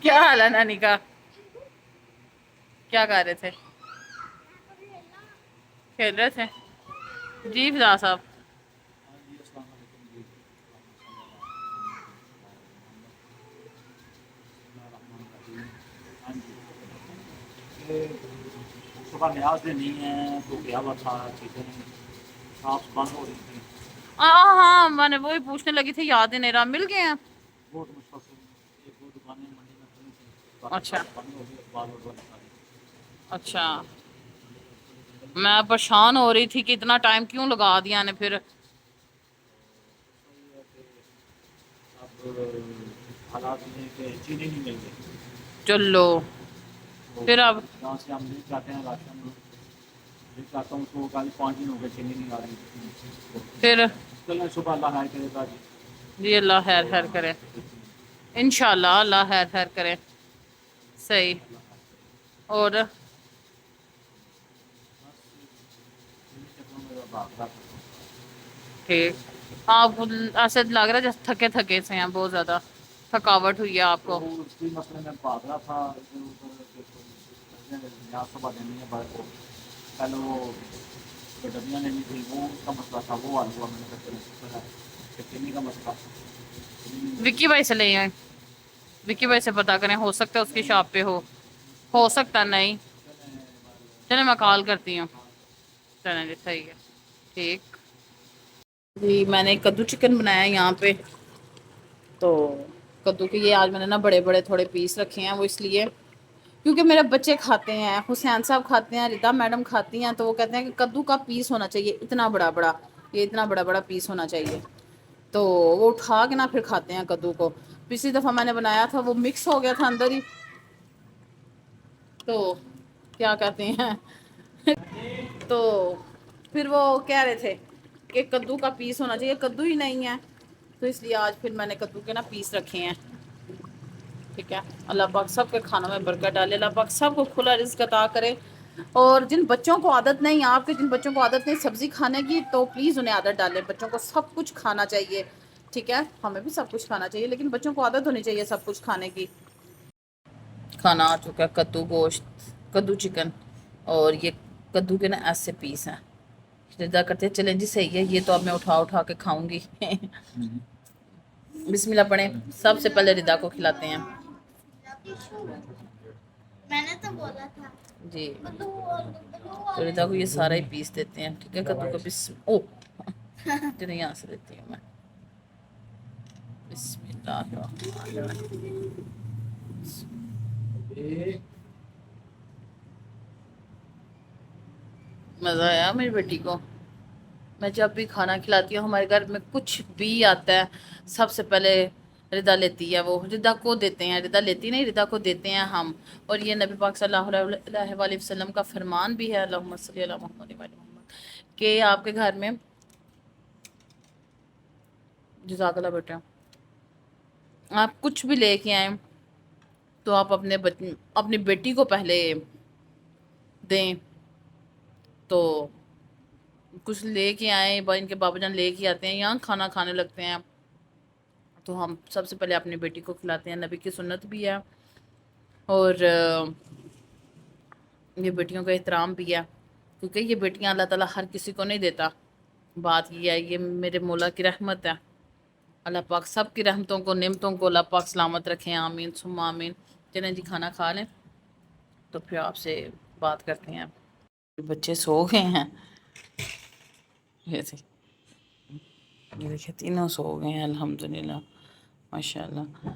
کیا حال ہے نانی کا؟ کیا کر رہے تھے؟ کھیل رہے تھے؟ جی فضا صاحب. صبح نیاز میں نہیں ہے تو کیا ہوا تھا چیزیں صاف بند ہو رہی تھی. ہاں میں نے وہی پوچھنے لگی تھی، یاد ہی نہیں رہا. مل گئے ہیں؟ بہت مشکل سے ایک دو دکانیں منڈی میں کھلی تھی، باقی اچھا سارے بند ہو گئے، بعض اور بند ساری. اچھا. میں پریشان ہو رہی تھی کہ اتنا ٹائم کیوں لگا دیا نے پھر. صحیح ہے کہ اب حالات یہ کہ چینی نہیں مل رہی چلو تو پھر اب جہاں سے ہم لے کے آتے ہیں راشن لے کے آتا ہوں تو کل 5 دن ہو گئے چینی نہیں آ رہی. پھر چلیں صبح اللہ خیر کرے گا جی. جی اللہ خیر تو خیر کرے دیکھیں گے. انشاءاللہ. اللہ خیر خیر کرے. صحیح. اللہ خیر کرے. اور بس انہیں چکروں میں بھاگ رہا تھا. ٹھیک. آپ ایسے لگ رہا ہے جیسے تھکے تھکے سے ہیں، بہت زیادہ تھکاوٹ ہوئی ہے آپ تو کو. اسی مسئلے میں بھاگ رہا تھا ادھر ادھر کہ کوئی نیاز صبح دینی ہے بھائی کو. پہلے وہ ڈبیاں لینی تھی، وہ اس کا مسئلہ تھا، وہ حل ہوا. میں نے کہا چلو شکر ہے کہ چینی کا مسئلہ چینی نہیں مل وکی رہی. بھائی سے لے آئیں، وکی بھائی سے پتا کریں، ہو سکتا ہے اس کی نہیں شاپ پہ ہو سکتا نہیں. چلیں چلے میں کال کرتی ہوں. کال. چلیں جی صحیح ہے. ٹھیک جی. میں نے کدو چکن بنایا یہاں پہ. تو کدو کے یہ آج میں نے نا بڑے بڑے تھوڑے پیس رکھے ہیں، وہ اس لیے کیونکہ میرے بچے کھاتے ہیں، حسین صاحب کھاتے ہیں، ردا میڈم کھاتی ہیں، تو وہ کہتے ہیں کہ کدو کا پیس ہونا چاہیے اتنا بڑا بڑا، یہ اتنا بڑا بڑا پیس ہونا چاہیے. تو وہ اٹھا کے نا پھر کھاتے ہیں کدو کو. پچھلی دفعہ میں نے بنایا تھا وہ مکس ہو گیا تھا اندر ہی. تو کیا کہتے ہیں تو پھر وہ کہہ رہے تھے کہ کدو کا پیس ہونا چاہیے، کدو ہی نہیں ہے. تو اس لیے آج پھر میں نے کدو کے نا پیس رکھے ہیں. ٹھیک ہے. اللہ پاک سب کے کھانوں میں برکت ڈالے. اللہ پاک سب کو کھلا رزق عطا کرے. اور جن بچوں کو عادت نہیں، آپ کے جن بچوں کو عادت نہیں سبزی کھانے کی، تو پلیز انہیں عادت ڈالیں. بچوں کو سب کچھ کھانا چاہیے. ٹھیک ہے. ہمیں بھی سب کچھ کھانا چاہیے، لیکن بچوں کو عادت ہونی چاہیے سب کچھ کھانے کی. کھانا آ چکا ہے کدو گوشت، کدو چکن، اور یہ کدو کے نا ایسے پیس ہیں. رضا کرتے چلیں جی صحیح ہے، یہ تو اب میں اٹھا کے کھاؤں گی. بسم اللہ پڑھیں. سب سے پہلے ردا کو کھلاتے ہیں. میں نے تو بولا تھا جی. تو ردا کو یہ سارا ہی پیس دیتے ہیں. ٹھیک ہے. کدو کا پیس نہیں آ سے دیتی ہوں میں. بسم اللہ الرحمن الرحیم. مزہ آیا میری بیٹی کو. میں جب بھی کھانا کھلاتی ہوں، ہمارے گھر میں کچھ بھی آتا ہے سب سے پہلے ردا لیتی ہے. وہ ردا کو دیتے ہیں، ردا لیتی نہیں، ردا کو دیتے ہیں ہم. اور یہ نبی پاک صلی اللہ علیہ وسلم کا فرمان بھی ہے، اللہم صلی علی محمد و علی محمد، کہ آپ کے گھر میں جزاک اللہ بیٹا، آپ کچھ بھی لے کے آئیں تو آپ اپنی بیٹی کو پہلے دیں. تو کچھ لے کے آئیں، ان کے بابا جان لے کے آتے ہیں، یہاں کھانا کھانے لگتے ہیں، تو ہم سب سے پہلے اپنی بیٹی کو کھلاتے ہیں. نبی کی سنت بھی ہے، اور یہ بیٹیوں کا احترام بھی ہے، کیونکہ یہ بیٹیاں اللہ تعالیٰ ہر کسی کو نہیں دیتا. بات یہ ہے، یہ میرے مولا کی رحمت ہے. اللہ پاک سب کی رحمتوں کو، نعمتوں کو اللہ پاک سلامت رکھیں. آمین ثم آمین. چلیں جی کھانا کھا لیں، تو پھر آپ سے بات کرتے ہیں. بچے سو گئے ہیں. یہ دیکھیں تینوں سو گئے ہیں الحمدللہ ماشاء اللہ.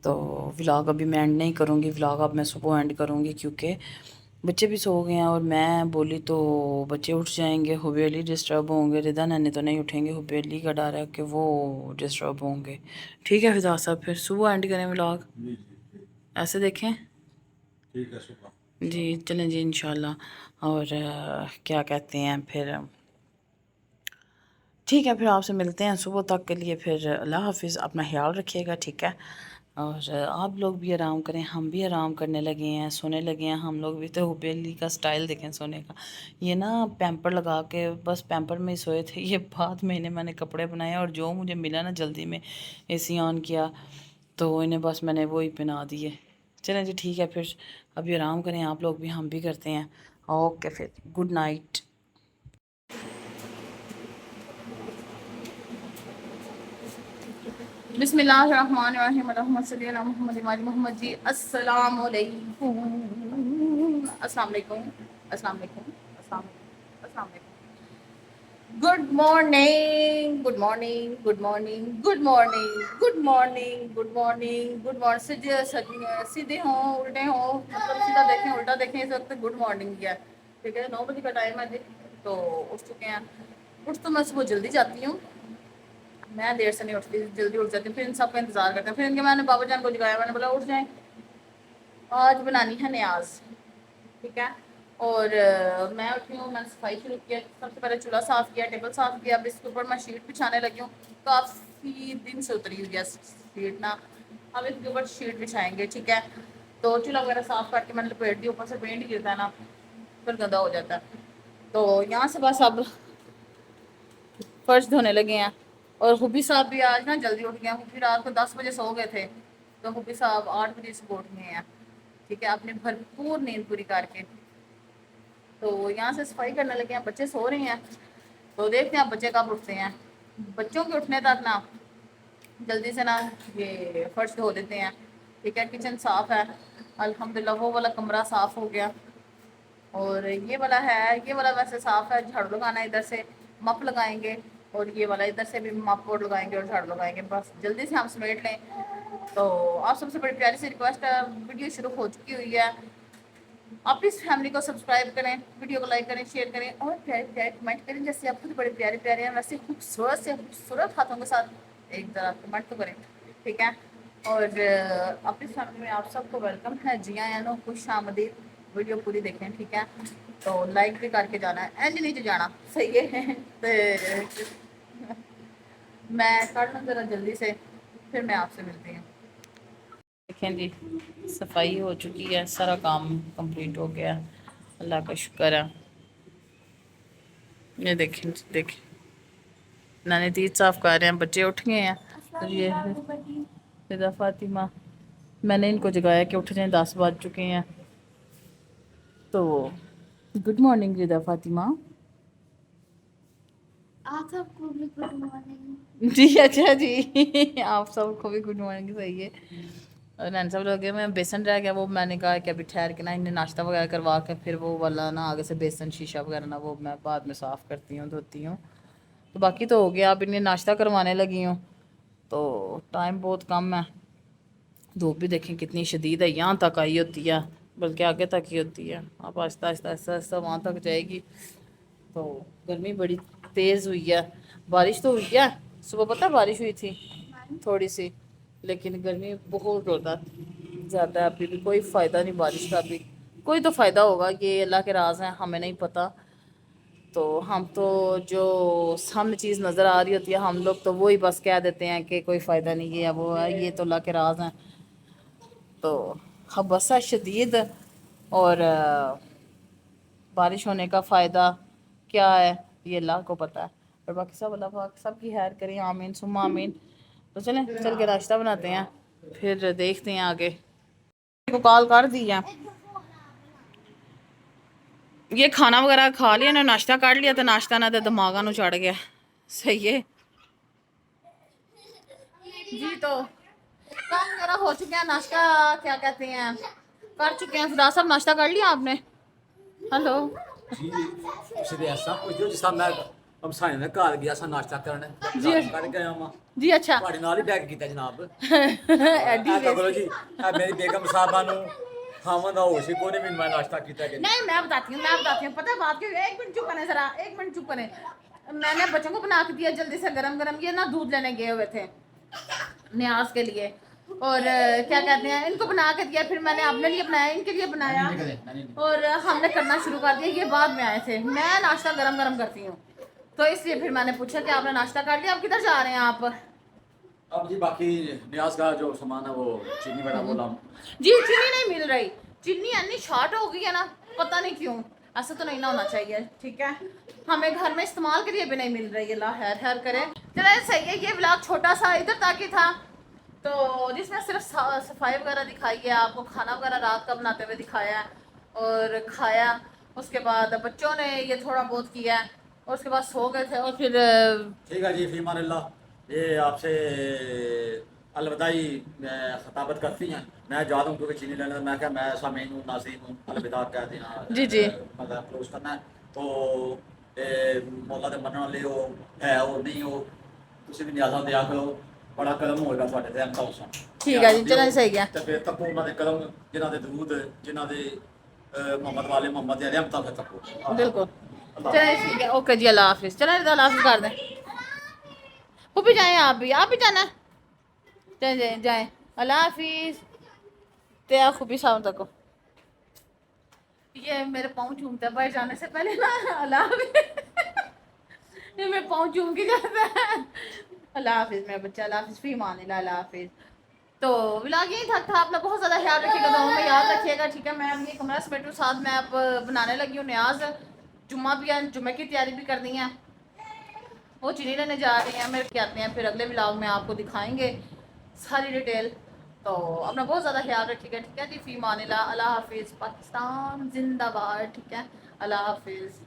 تو ولاگ ابھی میں اینڈ نہیں کروں گی، ولاگ اب میں صبح اینڈ کروں گی، کیونکہ بچے بھی سو گئے ہیں، اور میں بولی تو بچے اٹھ جائیں گے، حبی علی ڈسٹرب ہوں گے. ردا نانے تو نہیں اٹھیں گے، حبی علی کا ڈر ہے کہ وہ ڈسٹرب ہوں گے. ٹھیک ہے فضا صاحب، پھر صبح اینڈ کریں ولاگ. ایسے دیکھیں. ٹھیک ہے صبح. جی چلیں جی انشاءاللہ. اور کیا کہتے ہیں پھر، ٹھیک ہے پھر آپ سے ملتے ہیں صبح تک کے لیے. پھر اللہ حافظ، اپنا خیال رکھیے گا. ٹھیک ہے. اور آپ لوگ بھی آرام کریں، ہم بھی آرام کرنے لگے ہیں، سونے لگے ہیں ہم لوگ بھی۔ تو حبیلی کا سٹائل دیکھیں سونے کا، یہ نا پیمپر لگا کے بس پیمپر میں ہی سوئے تھے، یہ بعد میں نے کپڑے بنائے اور جو مجھے ملا نا جلدی میں اے سی آن کیا تو انہیں بس میں نے وہی پہنا دیے۔ چلیں جی ٹھیک ہے، پھر ابھی آرام کریں آپ لوگ بھی، ہم بھی کرتے ہیں۔ اوکے پھر گڈ نائٹ۔ بسم اللہ الرحمن الرحیم، اللہم صلی علی محمد وعلی محمد۔ جی السلام علیکم، السلام علیکم، السلام علیکم، السلام علیکم، السلام علیکم۔ Good morning, good morning, good morning, good morning, good morning, good morning, good morning. سیدھے ہوں الٹے ہوں، مطلب سیدھا دیکھیں الٹا دیکھیں، اس وقت گڈ مارننگ کیا ہے، ٹھیک ہے۔ 9 بجے کا ٹائم ہے جی، تو اٹھ چکے ہیں۔ اٹھ تو میں صبح جلدی جاتی ہوں، میں دیر سے نہیں اٹھتی، جلدی اٹھ جاتی ہوں، پھر ان سب کا انتظار کرتے ہیں۔ پھر ان کے میں نے بابا جان کو جگایا، میں نے بولا اٹھ جائیں، آج بنانی ہے نیاز، ٹھیک ہے۔ اور میں اٹھی ہوں، میں نے صفائی شروع کیا، سب سے پہلے چولہا صاف کیا، ٹیبل صاف کیا، اب اس کے اوپر میں شیٹ بچھانے لگی ہوں، کافی دن سے اتری ہوئی ہے شیٹ نا، اب اس کے اوپر شیٹ بچھائیں گے، ٹھیک ہے۔ تو چولہا وغیرہ صاف کر کے میں نے لپیٹ دی، اوپر سے پینٹ گرتا ہے نا پھر گندا ہو جاتا ہے، تو یہاں سے بس اب فرش دھونے لگے ہیں۔ اور حبی صاحب بھی آج نا جلدی اٹھ گئے ہیں، حبی رات کو 10 بجے سو گئے تھے، تو حبی صاحب 8 بجے سے اٹھ گئے ہیں، ٹھیک ہے، اپنی بھرپور نیند پوری کر کے۔ تو یہاں سے صفائی کرنے لگے ہیں، بچے سو رہے ہیں، تو دیکھتے ہیں بچے کب اٹھتے ہیں۔ بچوں کے اٹھنے تک نا جلدی سے نا یہ فرش دھو دیتے ہیں، ٹھیک ہے۔ کچن صاف ہے الحمدللہ، وہ والا کمرہ صاف ہو گیا، اور یہ والا ہے، یہ والا ویسے صاف ہے، جھاڑو لگانا ہے، ادھر سے مپ لگائیں گے، اور یہ والا ادھر سے بھی مپ بورڈ لگائیں گے اور جھاڑو لگائیں گے، بس جلدی سے ہم سمیٹ لیں۔ تو آپ سب سے بڑی پیاری سی ریکویسٹ ہے، ویڈیو شروع ہو چکی ہوئی ہے، آپ اس فیملی کو سبسکرائب کریں، ویڈیو کو لائک کریں، شیئر کریں، اور پیارے پیارے کمنٹ کریں، جیسے آپ خود بڑے پیارے پیارے ہیں ویسے خوبصورت سے خوبصورت ہاتھوں کے ساتھ ایک ذرا کمنٹ تو کریں، ٹھیک ہے۔ اور اپنی فیملی میں آپ سب کو ویلکم ہے، جی آئیں نو، خوش آمدید۔ ویڈیو پوری دیکھیں، ٹھیک ہے، تو لائک بھی کر کے جانا ہے، اینج نیچے جانا، صحیح ہے۔ تو میں کر لوں ذرا جلدی سے، پھر میں آپ سے ملتی ہوں۔ دیکھیں جی صفائی ہو چکی ہے، سارا کام کمپلیٹ ہو گیا، اللہ کا شکر ہے۔ یہ دیکھیں جی، دیکھیں نانے تیت صاف کر رہے ہیں، بچے اٹھ گئے ہیں، اور یہ رضا فاطمہ، میں نے ان کو جگایا کہ اٹھ جائیں، 10 بج چکے ہیں۔ تو گڈ مارننگ رضا فاطمہ، آپ سب کو بھی گڈ مارننگ۔ جی اچھا جی، آپ سب کو بھی گڈ مارننگ، صحیح ہے۔ اور نین صاحب لوگ میں بیسن رہ گیا، وہ میں نے کہا کہ ابھی ٹھہر کے نا انہیں ناشتہ وغیرہ کروا کے پھر وہ والا نا آگے سے بیسن شیشہ وغیرہ نا وہ میں بعد میں صاف کرتی ہوں، دھوتی ہوں، تو باقی تو ہو گیا، اب انہیں ناشتہ کروانے لگی ہوں، تو ٹائم بہت کم ہے، دھوپ بھی دیکھیں کتنی شدید ہے، یہاں تک آئی ہوتی ہے، بلکہ آگے تک ہی ہوتی ہے، اب آہستہ آہستہ آہستہ آہستہ وہاں تک جائے گی۔ تو گرمی بڑی تیز ہوئی ہے، بارش تو ہوئی ہے، صبح پتہ بارش ہوئی تھی تھوڑی سی، لیکن گرمی بہت ہوتا زیادہ ہے، ابھی بھی کوئی فائدہ نہیں بارش کا، بھی کوئی تو فائدہ ہوگا، یہ اللہ کے راز ہیں، ہمیں نہیں پتہ۔ تو ہم تو جو سامنے چیز نظر آ رہی ہوتی ہے ہم لوگ تو وہی بس کہہ دیتے ہیں کہ کوئی فائدہ نہیں، یہ وہ ہے، یہ تو اللہ کے راز ہیں۔ تو حبسہ شدید اور بارش ہونے کا فائدہ کیا ہے یہ اللہ کو پتہ ہے، اور باقی سب اللہ پاک سب کی خیر کریں، آمین ثم آمین۔ تو چلیں چل کے ناشتہ بناتے ہیں، پھر دیکھتے ہیں آگے کو کال کر دی ہے، یہ کھانا وغیرہ کھا لیا نا، ناشتہ کر لیا، تو ناشتہ نہ تو دماغاں نو چڑھ گیا، صحیح ہے جی۔ تو کام وغیرہ ہو چکے ہیں، ناشتہ کیا کہتے ہیں کر چکے ہیں۔ فدا صاحب ناشتہ کر لیا آپ نے؟ ہلو جی تسی ایسا پوچھو جس طرح میں ہمسائے نے گھر گیا سا ناشتہ کرنے جی کر گیا وا جی اچھا تواڈے نال ہی بیگ کیتا جناب۔ ایڈی اے کرو بےزتی۔ جی، اے میری بیگم صاحبہ نو خاوند دا ہوش ہی کوئی نہیں، میں ناشتہ کیتا کہ نہیں میں بتاتی ہوں پتہ ہے بات کیا ہوئی ہے، 1 منٹ چپ کریں ذرا، 1 منٹ چپ کریں۔ میں نے بچوں کو بنا کے دیا جلدی سے گرم گرم، یہ نا دودھ لینے گئے ہوئے تھے نیاز کے لیے، اور کیا کہتے ہیں ان کو بنا کے دیا، پھر میں نے اپنے لیے بنایا، ان کے لیے بنایا، اور ہم نے کرنا شروع کر دیا، یہ بعد میں آئے تھے، میں ناشتہ گرم گرم کرتی ہوں، تو اس لیے پھر میں نے پوچھا کہ آپ نے ناشتہ کر لیا، آپ کدھر جا رہے ہیں آپ؟ اب جی باقی نیاز کا جو سامان ہے وہ چینی وغیرہ بولا جی چینی نہیں مل رہی، چینی اتنی شارٹ ہو گئی ہے نا، پتہ نہیں کیوں، ایسا تو نہیں نہ ہونا چاہیے، ٹھیک ہے، ہمیں گھر میں استعمال کے لیے بھی نہیں مل رہی، اللہ خیر خیر کرے۔ چلے صحیح ہے، یہ ولاگ چھوٹا سا ادھر تک ہی تھا، تو جس میں صرف صفائی وغیرہ دکھائی ہے، آپ کو کھانا وغیرہ رات کا بناتے ہوئے دکھایا ہے اور کھایا، اس کے بعد بچوں نے یہ تھوڑا بہت کیا ہے اور اس کے بعد سو گئے تھے اور پھر ٹھیک ہے جی، فی امان اللہ، یہ آپ سے الوداعی خطابت کرتی ہیں، میں جا رہا ہوں کیونکہ چینی لینے میں کہا میں سامعین ہوں ناظرین ہوں، الوداع کہہ دینا جی جی مطلب کلوز کرنا ہے، تو مولا دے منع والے ہو ہے وہ نہیں ہو تسی بھی نیازاں دیا کرو، بڑا قلم ہوئے گا تھوڑے تے امتا حسن ٹھیک ہے جی، چلیں صحیح ہے، تے پھر تکو انہاں دے قلم جنہاں دے درود جنہاں دے محمد والے محمد دے رحمتاں پھر تکو بالکل، اللہ چلیں ٹھیک ہے، اوکے جی، اللہ حافظ، چلیں اللہ حافظ کر دیں، پھوپھی جائیں آپ بھی جانا ہے، جائیں جائیں، اللہ حافظ، تے خوبی صاحب تک یہ میرے پاؤں چومتا ہے بھائی جانے سے پہلے نا، اللہ حافظ، یہ میں پاؤں چوم کے جاتا ہے، اللہ حافظ میرا بچہ، اللہ حافظ، فی امان اللہ، اللہ حافظ۔ تو ولاگ یہی تھا آپ لوگ بہت زیادہ خیال رکھیے گا، دعاؤں میں یاد رکھیے گا، ٹھیک ہے، میں اب یہ کمرہ سمیٹوں ساتھ میں اب بنانے لگی ہوں نیاز، جمعہ بھی ہے، جمعہ کی تیاری بھی کرنی ہے، وہ چینی لینے جا رہی ہیں، میرے کیا آتے ہیں، پھر اگلے ولاگ میں آپ کو دکھائیں گے ساری ڈیٹیل، تو اپنا بہت زیادہ خیال رکھیے گا، ٹھیک ہے جی، فی امان اللہ، اللہ حافظ، پاکستان زندہ باد، ٹھیک ہے، اللہ حافظ۔